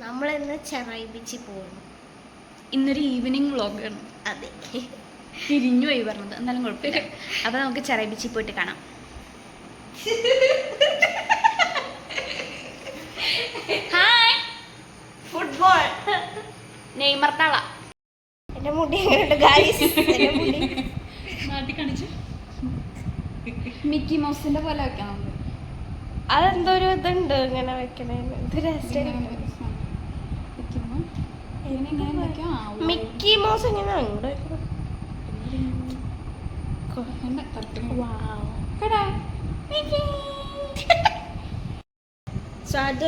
നമ്മളിന്ന് ചെറായി ബീച്ചിൽ പോകുന്നു. ഇന്നൊരു ഈവനിങ് വ്ളോഗാണ്. അതെ, തിരിഞ്ഞു പോയി പറഞ്ഞത്, എന്നാലും കുഴപ്പമില്ല. അപ്പോൾ നമുക്ക് ചെറായി ബീച്ചിൽ പോയിട്ട് കാണാം. ഹായ്, ഫുട്ബോൾ നെയ്മർ തള. എൻ്റെ മുടി എങ്ങനെയുണ്ട് ഗായ്സ്? എൻ്റെ മുടി നാട്ടിൽ കാണിച്ചു മിക്കി മൗസിന്റെ പോലെ വെക്കാം നമുക്ക്. അതെന്തോ ഒരു ഇതുണ്ട് ഇങ്ങനെ വെക്കണേ. മിക്കി മൗസ് എങ്ങനെ അങ്ങോട്ട്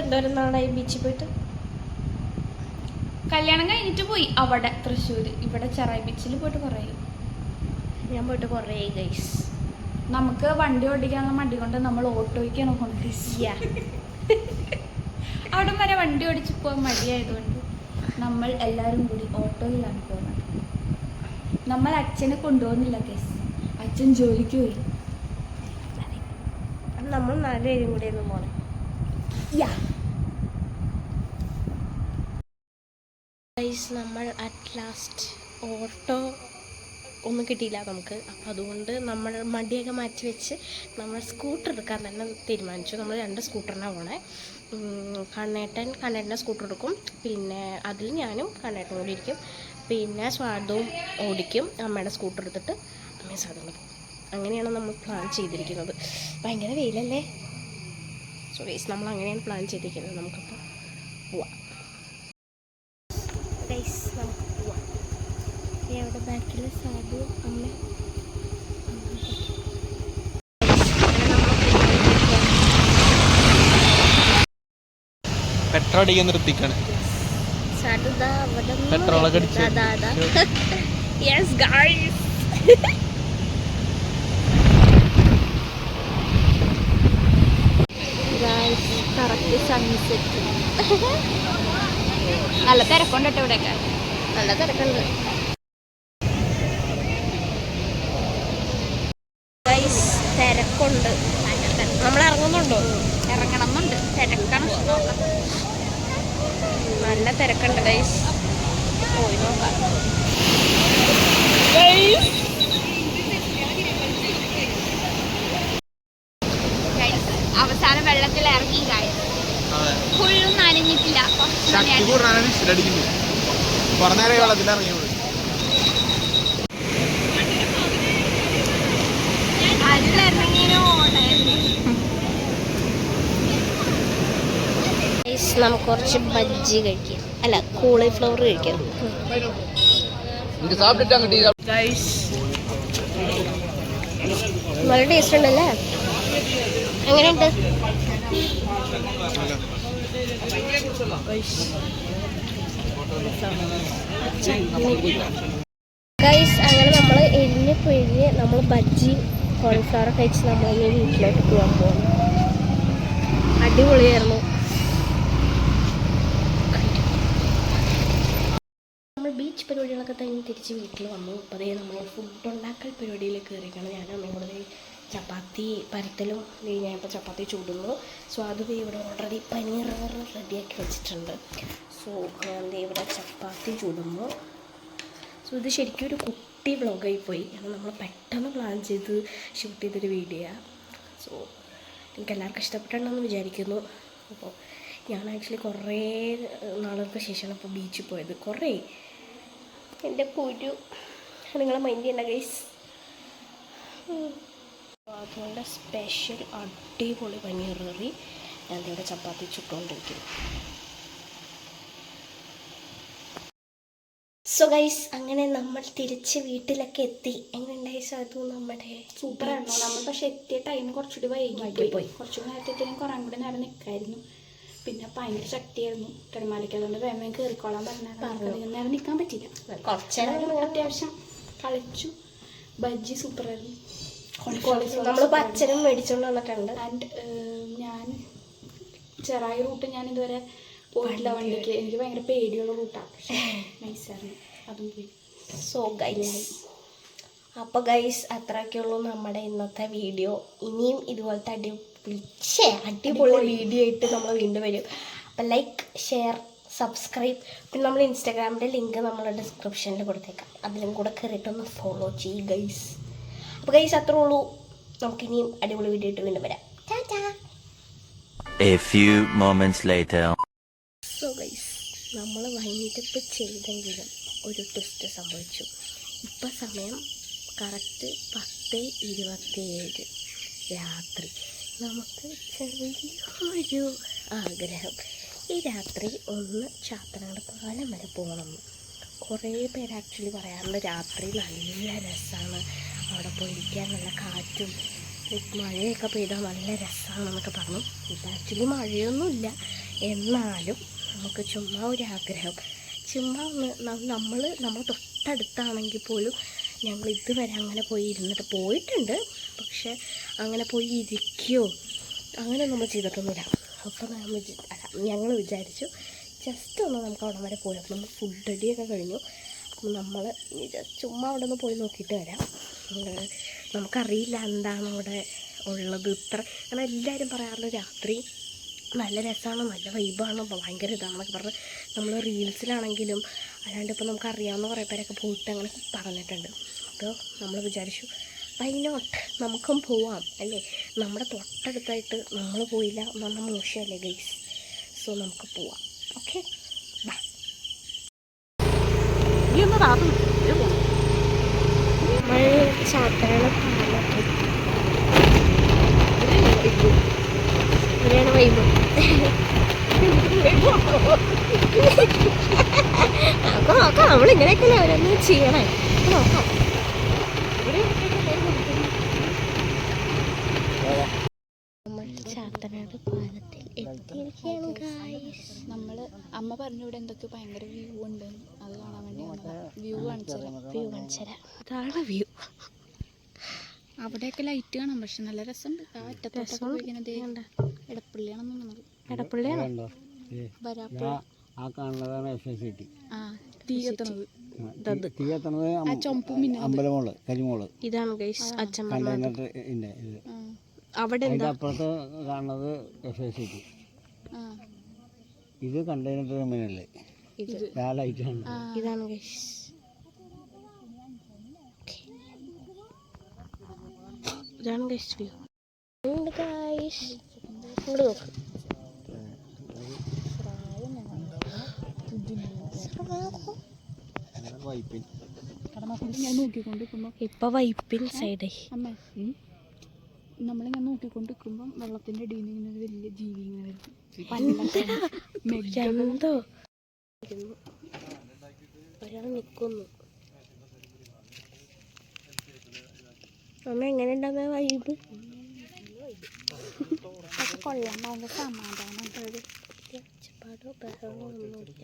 എന്തോരം നാളായി ബീച്ചിൽ പോയിട്ട്? കല്യാണം കഴിഞ്ഞിട്ട് പോയി അവിടെ തൃശ്ശൂര്. ഇവിടെ ചെറായി ബീച്ചിൽ പോയിട്ട് കുറേ. ഞാൻ പോയിട്ട് കുറേ ഗൈസ്. നമുക്ക് വണ്ടി ഓടിക്കാനുള്ള മടി കൊണ്ട് നമ്മൾ ഓട്ടോയ്ക്കാണ് പോകുന്നത്. അവിടെ വരെ വണ്ടി ഓടിച്ച് പോകാൻ മടിയായതുകൊണ്ട് നമ്മൾ എല്ലാവരും കൂടി ഓട്ടോയിലാണ് പോകുന്നത്. നമ്മൾ അച്ഛനെ കൊണ്ടുപോകുന്നില്ല ഗൈസ്, അച്ഛൻ ജോലിക്ക് പോയി. നമ്മൾ 4 പേരും കൂടി ഒന്ന് പോകണം. ഗൈസ്, നമ്മൾ അറ്റ് ലാസ്റ്റ് ഓട്ടോ ഒന്നും കിട്ടിയില്ല നമുക്ക്. അപ്പോൾ അതുകൊണ്ട് നമ്മൾ മടിയൊക്കെ മാറ്റി വെച്ച് നമ്മൾ സ്കൂട്ടർ എടുക്കാൻ തന്നെ തീരുമാനിച്ചു. നമ്മൾ 2 സ്കൂട്ടറിനാണ് പോണേ. കണ്ണേട്ടൻ്റെ സ്കൂട്ടർ എടുക്കും, പിന്നെ അതിൽ ഞാനും കണ്ണേട്ടനും കൂടി ഇരിക്കും, പിന്നെ സ്വാദവും ഓടിക്കും. അമ്മയുടെ സ്കൂട്ടർ എടുത്തിട്ട് അമ്മയും സ്വാദവും പോകും. അങ്ങനെയാണ് നമ്മൾ പ്ലാൻ ചെയ്തിരിക്കുന്നത്. ഭയങ്കര വെയിലല്ലേ? സോ ഗൈസ്, നമ്മൾ അങ്ങനെയാണ് പ്ലാൻ ചെയ്തിരിക്കുന്നത്. നമുക്കപ്പോൾ പോവാം ഗൈസ്, നമുക്ക് പോവാം. അവിടെ ബാക്കിൽ സാധു അമ്മ. പെട്രോൾ അടിക്കാൻ നിർത്തിക്കാണ്. പെട്രോളൊക്കെ കറക്റ്റ് സൺസെറ്റ്. നല്ല തിരക്കുണ്ട് കേട്ടോ ഇവിടെയൊക്കെ, നല്ല തിരക്കുണ്ട്. തിരക്കുണ്ട്. നമ്മൾ ഇറങ്ങുന്നുണ്ടോ? ഇറങ്ങണമെന്നുണ്ട്, തിരക്കണം. നല്ല തിരക്കുണ്ട് ഗൈസ്, പോയി നോക്കാം. അവസാനം വെള്ളത്തിൽ ഇറങ്ങി ഗൈസ്, ഫുള്ളും നനഞ്ഞിട്ടില്ല. നമുക്ക് കുറച്ച് ബജ്ജി കഴിക്കാം, അല്ല കോളിഫ്ലവർ കഴിക്കാം. നല്ല ടേസ്റ്റ് ഉണ്ടല്ലേ? എങ്ങനെയുണ്ട്? ഗൈസ്, അങ്ങനെ നമ്മൾ എരിഞ്ഞ് പിഴിഞ്ഞ് നമ്മൾ ബജ്ജി കോളിഫ്ലവർ കഴിച്ച് നമ്മൾ വീട്ടിലോട്ട് പോകാൻ പോകുന്നു. അടിപൊളിയായിരുന്നു. നമ്മൾ ബീച്ച് പരിപാടികളൊക്കെ കഴിഞ്ഞ് തിരിച്ച് വീട്ടിൽ വന്നു. അപ്പോൾ അതേ നമ്മൾ ഫുഡ് ഉണ്ടാക്കൽ പരിപാടിയിലേക്ക് കയറിയിരിക്കണം. ഞാൻ അമ്മയും കൂടെ ചപ്പാത്തി പരത്തലും ഞാനിപ്പോൾ ചപ്പാത്തി ചൂടുന്നു. സ്വാദുവി ഇവിടെ ഓൾറെഡി പനീർ റെഡിയാക്കി വെച്ചിട്ടുണ്ട്. സോ ഞാൻ ഇവിടെ ചപ്പാത്തി ചൂടുന്നു. സോ ഇത് ശരിക്കും ഒരു കുട്ടി വ്ളോഗായി പോയി. കാരണം നമ്മൾ പെട്ടെന്ന് പ്ലാൻ ചെയ്ത് ഷൂട്ട് ചെയ്തൊരു വീഡിയോ. സോ എനിക്ക് എല്ലാവർക്കും ഇഷ്ടപ്പെട്ടുണ്ടെന്ന് വിചാരിക്കുന്നു. അപ്പോൾ ഞാൻ ആക്ച്വലി കുറേ നാളുകൾക്ക് ശേഷമാണ് ഇപ്പോൾ ബീച്ചിൽ പോയത്. കുറേ എൻ്റെ കുരു നിങ്ങളെ മൈൻഡ് ചെയ്യണ്ട ഗൈസ്. അതുകൊണ്ട് സ്പെഷ്യൽ അടിപൊളി പനീർ കറി ഞാൻ ഇവിടെ ചപ്പാത്തി ചുട്ടുകൊണ്ടിരിക്കുന്നു. സോ ഗൈസ്, അങ്ങനെ നമ്മൾ തിരിച്ച് വീട്ടിലൊക്കെ എത്തി. എങ്ങനെയുണ്ടായി സാധു? നമ്മുടെ സൂപ്പറായിരുന്നു. നമ്മൾ പക്ഷെ എത്തിയ ടൈം കുറച്ചുകൂടി വൈകി പോയി. കുറച്ചുകൂടി നേരത്തെ കുറേ കൂടി നേരം നിൽക്കായിരുന്നു. പിന്നെ ഭയങ്കര ശക്തിയായിരുന്നു തിരമാലയ്ക്ക്, അതുകൊണ്ട് വേഗം കയറിക്കോളാൻ പറഞ്ഞാൽ നേരം നിൽക്കാൻ പറ്റില്ല. കുറച്ച് അത്യാവശ്യം കളിച്ചു. ബജ്ജി സൂപ്പറായിരുന്നു. നമ്മൾ പച്ചനും മേടിച്ചുകൊണ്ട് വന്നിട്ടുണ്ട്. ആൻഡ് ഞാൻ ചെറായി റൂട്ട് ഞാൻ ഇതുവരെ പോയിട്ടില്ല വണ്ടിക്ക്. എനിക്ക് ഭയങ്കര പേടിയുള്ള റൂട്ടാണ്. പക്ഷേ നൈസായിരുന്നു, അതും പോയി. സോ ഗൈസ്, അപ്പോൾ ഗൈസ് അത്രയൊക്കെയുള്ളൂ നമ്മുടെ ഇന്നത്തെ വീഡിയോ. ഇനിയും ഇതുപോലത്തെ അടിപൊളി വീഡിയോ ആയിട്ട് നമ്മൾ വീണ്ടും വരും. അപ്പം ലൈക്ക്, ഷെയർ, സബ്സ്ക്രൈബ്. പിന്നെ നമ്മൾ ഇൻസ്റ്റാഗ്രാമിൻ്റെ ലിങ്ക് നമ്മൾ ഡിസ്ക്രിപ്ഷനിൽ കൊടുത്തേക്കാം. അതിലും കൂടെ കയറിയിട്ടൊന്ന് ഫോളോ ചെയ്യ് ഗൈസ്. അപ്പോൾ ഗൈസ് അത്രേ ഉള്ളൂ. നമുക്കിനിയും അടിപൊളി വീഡിയോ ഇട്ട് വീണ്ടും വരാം. A few moments later. So guys നമ്മൾ വൈൻഡപ്പ് ചെയ്തെങ്കിലും ഒരു ട്വിസ്റ്റ് സംഭവിച്ചു. ഇപ്പം സമയം കറക്റ്റ് 10:27 രാത്രി. നമുക്ക് ചെറിയൊരു ആഗ്രഹം, ഈ രാത്രി ഒന്ന് ചാത്തനാട് പാലം വരെ പോകണം. കുറേ പേര് ആക്ച്വലി പറയാറുണ്ട് രാത്രി നല്ല രസമാണ്, അവിടെ പോയിരിക്കാൻ നല്ല കാറ്റും മഴയൊക്കെ പെയ്താൽ നല്ല രസമാണെന്നൊക്കെ പറഞ്ഞു. ഇത് ആക്ച്വലി മഴയൊന്നുമില്ല, എന്നാലും നമുക്ക് ചുമ്മാ ഒരു ആഗ്രഹം, ചുമ്മാ ഒന്ന് നമ്മൾ തൊട്ടടുത്താണെങ്കിൽ പോലും ഞങ്ങൾ ഇതുവരെ അങ്ങനെ പോയി ഇരുന്നിട്ട് പോയിട്ടുണ്ട്, പക്ഷെ അങ്ങനെ പോയി ഇരിക്കുകയോ അങ്ങനെ നമ്മൾ ചെയ്തിട്ടൊന്നുമില്ല. അപ്പോൾ ഞങ്ങൾ വിചാരിച്ചു ജസ്റ്റ് ഒന്ന് നമുക്ക് അവിടെ വരെ പോയി. അപ്പോൾ നമ്മൾ ഫുഡ് അടിയൊക്കെ കഴിഞ്ഞു. അപ്പോൾ നമ്മൾ ജസ്റ്റ് ചുമ്മാ അവിടെ ഒന്ന് പോയി നോക്കിയിട്ട് വരാം. നമുക്കറിയില്ല എന്താണ് അവിടെ ഉള്ളത്. കാരണം എല്ലാവരും പറയാറുണ്ട് രാത്രി നല്ല രസമാണ്, നല്ല വൈബാണ്, ഭയങ്കര ഇതാണെന്നൊക്കെ പറഞ്ഞ് നമ്മൾ റീൽസിലാണെങ്കിലും അല്ലാണ്ട് ഇപ്പോൾ നമുക്കറിയാവുന്ന കുറേ പേരൊക്കെ പോയിട്ട് അങ്ങനെ പറഞ്ഞിട്ടുണ്ട്. അപ്പോൾ നമ്മൾ വിചാരിച്ചു വൈ നോട്ട്, നമുക്കും പോവാം അല്ലേ. നമ്മുടെ തൊട്ടടുത്തായിട്ട് നമ്മൾ പോയില്ല എന്ന് പറഞ്ഞാൽ മോശമല്ലേ ഗൈസ്. സോ നമുക്ക് പോവാം. Okay bye. ചാത്തനാട് ഇവിടെയാണ് വൈബ്. നോക്കാം നമ്മളിങ്ങനെയൊക്കെയല്ലേ ഓരോന്നും ചെയ്യണേ. നോക്കാം. ചാത്തനാട് പാലത്തിൽ എത്തിയിരിക്കുകയാണ് ഗായ്സ്. നമ്മൾ അമ്മ പറഞ്ഞു ഇവിടെ എന്തൊക്കെ ഭയങ്കര വ്യൂ ഉണ്ട്, അത് കാണാൻ വേണ്ടി വ്യൂ കാണിച്ചുതരാം. ഇതാണ് വ്യൂ. അവിടെയൊക്കെ ലൈറ്റ് കാണാം, പക്ഷെ നല്ല രസമുണ്ട്. ആ അറ്റത്തോട്ടൊക്കെ പോയിരിക്കുന്നത് എടപ്പള്ളിയാണെന്ന് തോന്നുന്നത്. എടപ്പള്ളിയാണ് ആ കാണുന്നതാണ് SSCT. ആ തീ കത്തണത് ആ അമ്പലമോള് കരിമോള്. ഇതാണ് ഗൈസ് അച്ഛൻ കണ്ടെയ്നറിന്റെ ഇത്. അവിടെ അതിന്റെ അപ്പുറത്ത് കാണുന്നത് SSCT. ഇത് കണ്ടെയ്നർ ടെർമിനല്. ആ ലൈറ്റ് ആണ്. ഇതാണ് ഗൈസ്. ഇതാണ് ഗൈസ് വ്യൂ. ഗൈസ് ഇങ്ങോട്ട് നോക്ക്. ഇപ്പൊ വൈപ്പിൻ സൈഡേ അമ്മ നമ്മളിങ്ങനെ നോക്കിക്കൊണ്ടിരിക്കുമ്പോൾ വെള്ളത്തിന്റെ അടിയിൽ നിന്ന് ഇങ്ങനെ ഒരു വലിയ ജീവി ഇങ്ങനെ എന്തോ ഒരാൾ നിക്കുന്നു. അമ്മ എങ്ങനെ ഉണ്ടാകുന്ന വൈബ്? പക്ഷെ കൊള്ളാൻ ഭയങ്കര സമാധാനം. ഒച്ചപ്പാടോ ബഹളോ ഒന്നുമില്ല.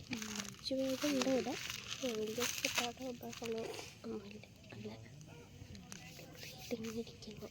കുറച്ച് പേരുണ്ട് ഇവിടെ, വലിയ ഒച്ചപ്പാടോ ബഹളോ ഒന്നുമില്ല. അല്ല ഇങ്ങനെ ഇരിക്കുന്നു.